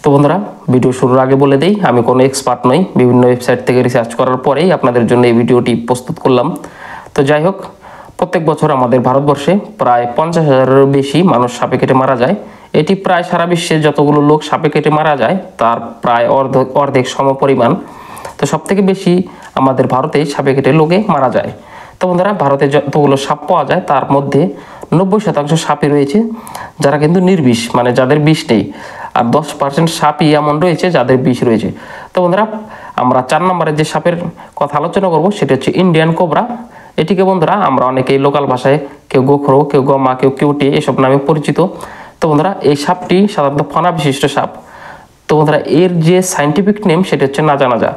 তো বন্ধুরা, ভিডিও শুরুর আগে বলে দেই, আমি কোনো এক্সপার্ট নই। বিভিন্ন ওয়েবসাইট থেকে রিসার্চ করার পরেই আপনাদের জন্য এই ভিডিওটি প্রস্তুত করলাম। তো যাই হোক, প্রত্যেক বছর আমাদের ভারতবর্ষে প্রায় 50,000-এরও বেশি মানুষ সাপে কেটে মারা যায়। এটি প্রায় সারা বিশ্বে যতগুলো লোক সাপে কেটে মারা যায় তার প্রায় অর্ধেক সমপরিমাণ। তো সবথেকে বেশি আমাদের ভারতেই সাপে কেটে লোকে মারা যায়। তো বন্ধুরা, ভারতে যতগুলো সাপ পাওয়া যায় তার মধ্যে 90% সাপই রয়েছে যারা কিন্তু নির্বিষ, মানে যাদের বিষ নেই, আর 10% সাপই এমন রয়েছে যাদের বিষ রয়েছে। তো বন্ধুরা, আমরা 4 নম্বরের যে সাপের কথা আলোচনা করব সেটা হচ্ছে ইন্ডিয়ান কোবরা। এটিকে বন্ধুরা আমরা অনেকেই লোকাল ভাষায় কেউ গোখরো, কেউ গমা, কেউ কিউটি এসব নামে পরিচিত। তো বন্ধুরা, এই সাপটি সাধারণত ফনা বিশিষ্ট সাপ। তো বন্ধুরা, এর যে সাইন্টিফিক নেম সেটা হচ্ছে নাজা।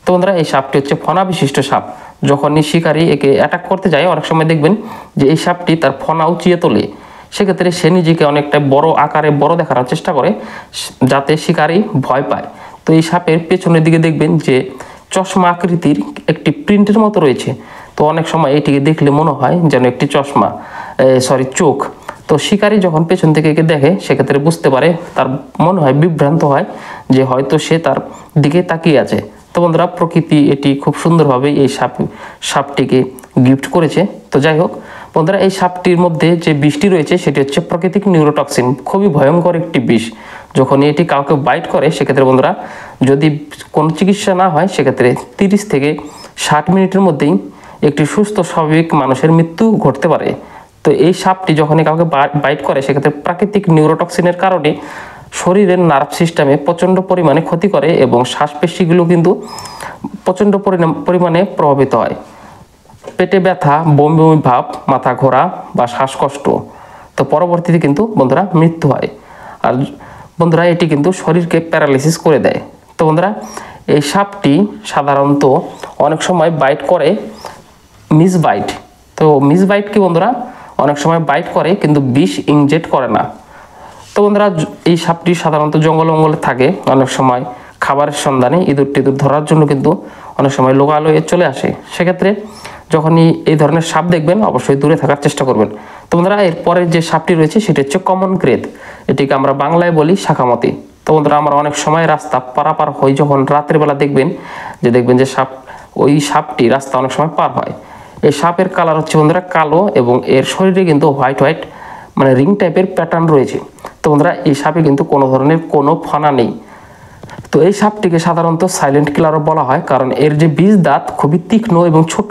তো বন্ধুরা, এই সাপটি হচ্ছে ফনা বিশিষ্ট সাপ। যখনই শিকারী একে অ্যাটাক করতে যায়, অনেক সময় দেখবেন যে এই সাপটি তার ফনা উঁচিয়ে তোলে। সেক্ষেত্রে সে নিজেকে অনেকটা বড় আকারে বড় দেখানোর চেষ্টা করে যাতে শিকারী ভয় পায়। তো এই সাপের পেছনের দিকে দেখবেন যে চশমা আকৃতির একটি প্রিন্টের মতো রয়েছে। তো অনেক সময় এটিকে দেখলে মনে হয় যেন একটি চোখ। তো শিকারী যখন পেছন থেকে একে দেখে সেক্ষেত্রে বুঝতে পারে, তার মনে হয়, বিভ্রান্ত হয় যে হয়তো সে তার দিকে তাকিয়ে আছে। তো বন্ধুরা, প্রকৃতি এটি খুব সুন্দরভাবে এই সাপটিকে গিফট করেছে। তো যাই হোক বন্ধুরা, এই সাপটির মধ্যে যে বিষটি রয়েছে সেটি হচ্ছে প্রাকৃতিক নিউরোটক্সিন। খুবই ভয়ঙ্কর একটি বিষ। যখন এটি কাউকে বাইট করে সেক্ষেত্রে বন্ধুরা, যদি কোনো চিকিৎসা না হয় সেক্ষেত্রে 30 থেকে 60 মিনিটের মধ্যেই একটি সুস্থ স্বাভাবিক মানুষের মৃত্যু ঘটতে পারে। তো এই সাপটি যখনই কাউকে বাইট করে সেক্ষেত্রে প্রাকৃতিক নিউরোটক্সিনের কারণে শরীরের নার্ভ সিস্টেমে প্রচণ্ড পরিমাণে ক্ষতি করে এবং শ্বাসপেশিগুলো কিন্তু প্রচণ্ড পরিমাণে প্রভাবিত হয়। পেটে ব্যথা, বমি বমি ভাব, মাথা ঘোরা বা শ্বাসকষ্ট। তো পরবর্তীতে কিন্তু বন্ধুরা মৃত্যু হয়। আর বন্ধুরা, এটি কিন্তু শরীরকে প্যারালাইসিস করে দেয়। তো বন্ধুরা, এই সাপটি সাধারণত অনেক সময় বাইট করে মিসবাইট। তো মিসবাইট কি বন্ধুরা, অনেক সময় বাইট করে কিন্তু বিষ ইনজেক্ট করে না। তো বন্ধুরা, এই সাপটি সাধারণত জঙ্গলে থাকে। অনেক সময় খাবারের সন্ধানে ইঁদুর টিঁদুর ধরার জন্য কিন্তু অনেক সময় লোকালয়ে চলে আসে। সেক্ষেত্রে যখনই এই ধরনের সাপ দেখবেন অবশ্যই দূরে থাকার চেষ্টা করবেন। তো বন্ধুরা, এরপরে যে সাপটি রয়েছে সেটি হচ্ছে কমন ক্রেত। এটিকে আমরা বাংলায় বলি শাখামতি। তো বন্ধুরা, আমরা অনেক সময় রাস্তা পারাপার হই, যখন রাতের বেলা দেখবেন যে ওই সাপটি রাস্তা অনেক সময় পার হয়। এই সাপের কালার হচ্ছে বন্ধুরা কালো এবং এর শরীরে কিন্তু হোয়াইট মানে রিং টাইপের প্যাটার্ন রয়েছে। তো বন্ধুরা, এই সাপে কিন্তু কোনো ধরনের কোনো ফনা নেই। তো এই সাপটিকে সাধারণত সাইলেন্ট কিলারও বলা হয়, কারণ এর যে বীজ দাঁত খুবই তীক্ষ্ণ এবং ছোট।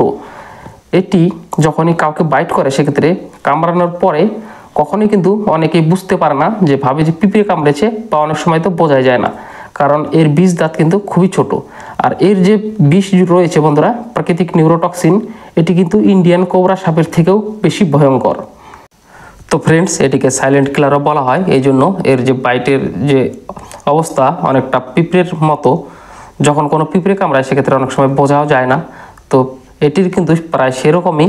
এটি যখনই কাউকে বাইট করে সেক্ষেত্রে কামড়ানোর পরে কখনোই কিন্তু অনেকেই বুঝতে পারে না, যে ভাবে যে পিঁপড়ে কামড়েছে, বা অনেক সময় তো বোঝাই যায় না, কারণ এর বীজ দাঁত কিন্তু খুবই ছোট। আর এর যে বিষ রয়েছে বন্ধুরা, প্রাকৃতিক নিউরোটক্সিন, এটি কিন্তু ইন্ডিয়ান কোবরা সাপের থেকেও বেশি ভয়ঙ্কর। তো ফ্রেন্ডস, এটিকে সাইলেন্ট কিলারও বলা হয় এই জন্য এর যে বাইটের যে অবস্থা অনেকটা পিঁপড়ের মতো। যখন কোনো পিঁপড়ে কামড়ায় সেক্ষেত্রে অনেক সময় বোঝাও যায় না। তো এটির কিন্তু প্রায় সেরকমই,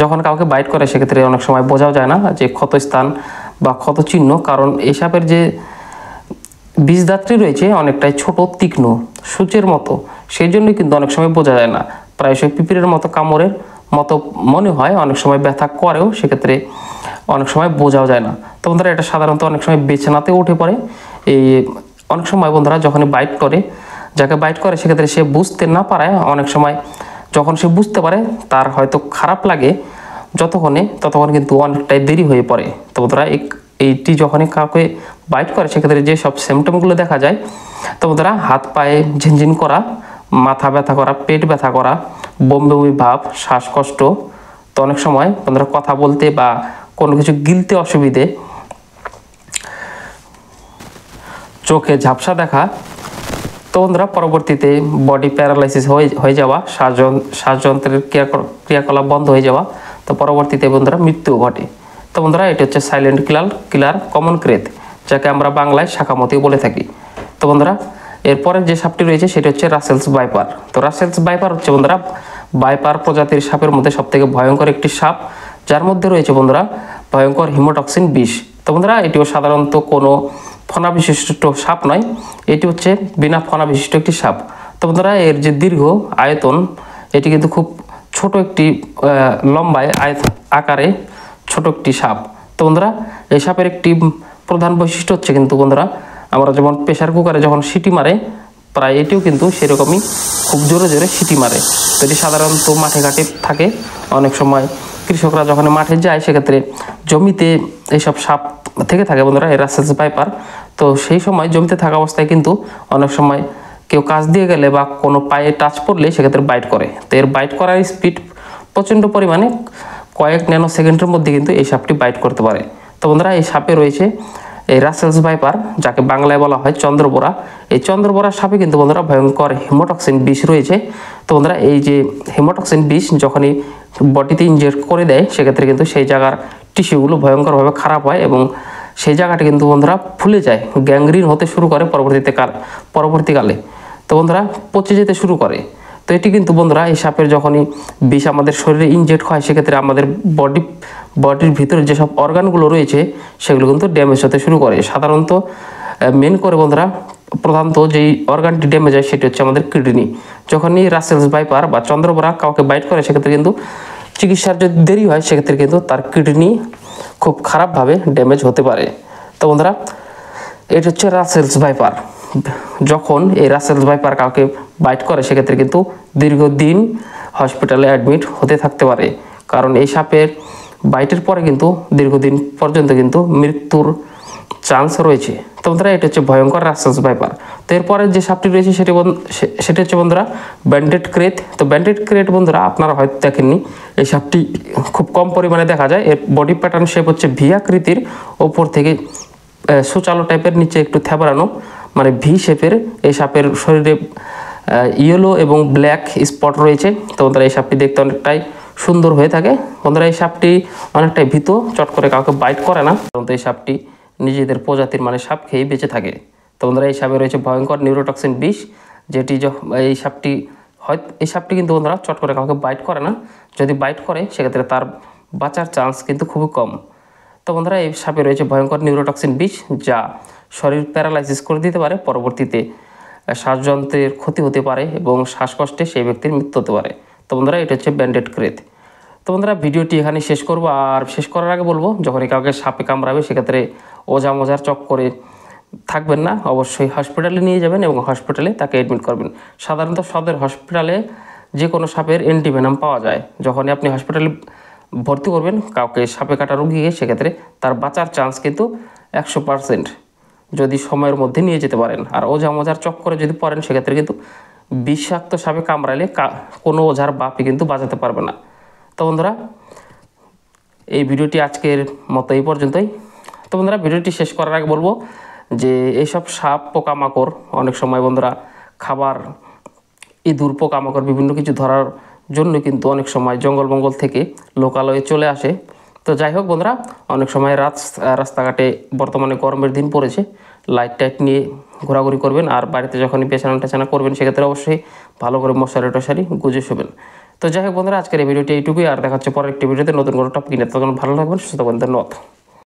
যখন কাউকে বাইট করে সেক্ষেত্রে অনেক সময় বোঝাও যায় না যে ক্ষতস্থান বা ক্ষত চিহ্ন, কারণ এই সাপের যে বীজদাত্রী রয়েছে অনেকটাই ছোট, তীক্ষ্ণ, সূচের মতো। সেই জন্যই কিন্তু অনেক সময় বোঝা যায় না। প্রায়শই পিঁপড়ের মতো কামড়ের মতো মনে হয়, অনেক সময় ব্যথা করেও, সেক্ষেত্রে অনেক সময় বোঝাও যায় না। তো বন্ধুরা, এটা সাধারণত অনেক সময় বিছানাতে উঠে পড়ে। এই অনেক সময় বন্ধুরা যখনই যাকে বাইট করে সেক্ষেত্রে সে বুঝতে না পারায়, অনেক সময় যখন সে বুঝতে পারে তার হয়তো খারাপ লাগে ততক্ষণ কিন্তু অনেকটাই দেরি হয়ে পড়ে। তো বন্ধুরা, এইটি যখনই কাউকে বাইট করে সেক্ষেত্রে যে সব সিমটমগুলো দেখা যায়, তো বন্ধুরা, হাত পায়ে ঝিনঝিন করা, মাথা ব্যথা করা, পেট ব্যথা করা, বমি ভাব, শ্বাসকষ্ট। তো অনেক সময় বন্ধুরা কথা বলতে বা কোনো কিছু গিলতে অসুবিধে, চোখে ঝাপসা দেখা। তো বন্ধুরা, পরবর্তীতে বডি প্যারালাইসিস হয়ে যাওয়া, শ্বাসযন্ত্রের ক্রিয়াকলাপ বন্ধ হয়ে যাওয়া। তো পরবর্তীতে বন্ধুরা মৃত্যু ঘটে। তো বন্ধুরা, এটি হচ্ছে সাইলেন্ট কিলার কমন ক্রেত, যাকে আমরা বাংলায় শাখামতি বলে থাকি। তো বন্ধুরা, এরপরের যে সাপটি রয়েছে সেটি হচ্ছে রাসেলস ভাইপার। তো রাসেলস ভাইপার হচ্ছে বন্ধুরা ভাইপার প্রজাতির সাপের মধ্যে সবথেকে ভয়ঙ্কর একটি সাপ, যার মধ্যে রয়েছে বন্ধুরা ভয়ঙ্কর হিমোটক্সিন বিষ। তো বন্ধুরা, এটিও সাধারণত কোনো ফনা বিশিষ্ট সাপ নয়, এটি হচ্ছে বিনা ফনা বিশিষ্ট একটি সাপ। তো বন্ধুরা, এর যে দীর্ঘ আয়তন, এটি কিন্তু খুব ছোট একটি লম্বায় আকারে ছোট একটি সাপ। তো বন্ধুরা, এই সাপের একটি প্রধান বৈশিষ্ট্য হচ্ছে কিন্তু বন্ধুরা আমরা যেমন প্রেসার কুকারে যখন সিটি মারে প্রায় এটিও কিন্তু সেরকমই খুব জোরে জোরে সিটি মারে। তো এটি সাধারণত মাঠে ঘাটে থাকে। অনেক সময় কৃষকরা যখন মাঠে যায় সেক্ষেত্রে জমিতে এইসব সাপ থেকে থাকে বন্ধুরা, এই রাসেলস ভাইপার। তো সেই সময় জমিতে থাকা অবস্থায় কিন্তু অনেক সময় কেউ কাজ দিয়ে গেলে বা কোনো পায়ে টাচ পড়লে সেক্ষেত্রে বাইট করে। তো এর বাইট করার স্পিড প্রচণ্ড পরিমাণে, কয়েক ন্যানো সেকেন্ডের মধ্যে কিন্তু এই সাপটি বাইট করতে পারে। তো বন্ধুরা এই সাপে রয়েছে এই রাসেলস ভাইপার, যাকে বাংলায় বলা হয় চন্দ্রবোরা। এই চন্দ্রবোরা সাপে কিন্তু বন্ধুরা ভয়ঙ্কর হিমোটক্সিন বিষ রয়েছে। তো বন্ধুরা এই যে হিমোটক্সিন বিষ যখনই বডিতে ইনজেক্ট করে দেয় সেক্ষেত্রে কিন্তু সেই জায়গার টিস্যুগুলো ভয়ঙ্করভাবে খারাপ হয় এবং সেই জায়গাটা কিন্তু বন্ধুরা ফুলে যায়, গ্যাংগ্রিন হতে শুরু করে পরবর্তীকালে। তো বন্ধুরা পচে যেতে শুরু করে। তো এটি কিন্তু বন্ধুরা এই সাপের যখনই বিষ আমাদের শরীরে ইনজেক্ট হয় সেক্ষেত্রে আমাদের বডির ভিতরে যেসব অর্গানগুলো রয়েছে সেগুলো কিন্তু ড্যামেজ হতে শুরু করে। সাধারণত মেন করে বন্ধুরা প্রধানত যেই অর্গানটি ড্যামেজ হয় সেটি হচ্ছে আমাদের কিডনি। যখনই রাসেলস ভাইপার বা চন্দ্রবোরা কাউকে বাইট করে সেক্ষেত্রে কিন্তু চিকিৎসার যদি দেরি হয় সেক্ষেত্রে কিন্তু তার কিডনি খুব খারাপভাবে ড্যামেজ হতে পারে। তো বন্ধুরা এটা হচ্ছে রাসেলস ভাইপার। যখন এই রাসেলস ভাইপার কাউকে বাইট করে সেক্ষেত্রে কিন্তু দীর্ঘদিন হসপিটালে অ্যাডমিট হতে থাকতে পারে, কারণ এই সাপের বাইটের পরে কিন্তু দীর্ঘদিন পর্যন্ত কিন্তু মৃত্যুর চান্স রয়েছে। তো বন্ধুরা এটা হচ্ছে ভয়ঙ্কর রাসেলস ভাইপার। তো এরপরে যে সাপটি রয়েছে সেটি হচ্ছে বন্ধুরা ব্যান্ডেড ক্রেট। তো ব্যান্ডেড ক্রেট বন্ধুরা আপনারা হয়তো দেখেননি, এই সাপটি খুব কম পরিমাণে দেখা যায়। এর বডি প্যাটার্ন শেপ হচ্ছে ভি আকৃতির, ওপর থেকে সুচালো টাইপের, নিচে একটু থ্যাবড়ানো, মানে ভি শেপের। এই সাপের শরীরে ইয়েলো এবং ব্ল্যাক স্পট রয়েছে। তো বন্ধুরা এই সাপটি দেখতে অনেকটাই সুন্দর হয়ে থাকে। বন্ধুরা এই সাপটি অনেকটাই ভীত, চট করে কাউকে বাইট করে না। তো এই সাপটি নিজেদের প্রজাতির মানে সাপ খেয়েই বেঁচে থাকে। তো বন্ধুরা এই সাপে রয়েছে ভয়ঙ্কর নিউরোটক্সিন বিষ, যেটি এই সাপটি কিন্তু বন্ধুরা চট করে কাউকে বাইট করে না। যদি বাইট করে সেক্ষেত্রে তার বাঁচার চান্স কিন্তু খুবই কম। তো বন্ধুরা এই সাপে রয়েছে ভয়ঙ্কর নিউরোটক্সিন বিষ, যা শরীর প্যারালাইসিস করে দিতে পারে, পরবর্তীতে শ্বাসযন্ত্রের ক্ষতি হতে পারে এবং শ্বাসকষ্টে সেই ব্যক্তির মৃত্যু হতে পারে। তো বন্ধুরা এটা হচ্ছে ব্যান্ডেড ক্রেট। তো বন্ধুরা ভিডিওটি এখানে শেষ করব। আর শেষ করার আগে বলবো, যখনই কাউকে সাপে কামড়াবে সেক্ষেত্রে ওঝা মোজার চক্করে থাকবেন না, অবশ্যই হসপিটালে নিয়ে যাবেন এবং হসপিটালে তাকে অ্যাডমিট করবেন। সাধারণত সদর হসপিটালে যে কোনো সাপের অ্যান্টিভেনাম পাওয়া যায়। যখনই আপনি হসপিটালে ভর্তি করবেন কাউকে সাপে কাটা রোগীকে, সেক্ষেত্রে তার বাঁচার চান্স কিন্তু 100% যদি সময়ের মধ্যে নিয়ে যেতে পারেন। আর ওঝা মোজার চক্করে যদি পড়েন সেক্ষেত্রে কিন্তু বিষাক্ত সাপে কামড়ালে কোনো ওঝার বাপই কিন্তু বাঁচাতে পারবে না। তো বন্ধুরা এই ভিডিওটি আজকের মতো এই পর্যন্তই। তো বন্ধুরা ভিডিওটি শেষ করার আগে বলবো যে এইসব সাপ পোকামাকড় অনেক সময় বন্ধুরা খাবার, ইঁদুর পোকামাকড় বিভিন্ন কিছু ধরার জন্য কিন্তু অনেক সময় জঙ্গল থেকে লোকালয়ে চলে আসে। তো যাই হোক বন্ধুরা, অনেক সময় রাস্তাঘাটে বর্তমানে গরমের দিন পড়েছে, লাইট টাইট নিয়ে ঘোরাঘুরি করবেন। আর বাড়িতে যখনই পেছানা করবেন সেক্ষেত্রে অবশ্যই ভালো করে মশারি গুজে শোবেন। তো যাই হোক বন্ধুরা আজকের এই ভিডিওটি এইটুকুই। আর দেখা হচ্ছে পরের একটি ভিডিওতে নতুন কোনো টপিক নিয়ে। তখন ভালো থাকবেন, সুস্থ থাকবেন। ধন্যবাদ।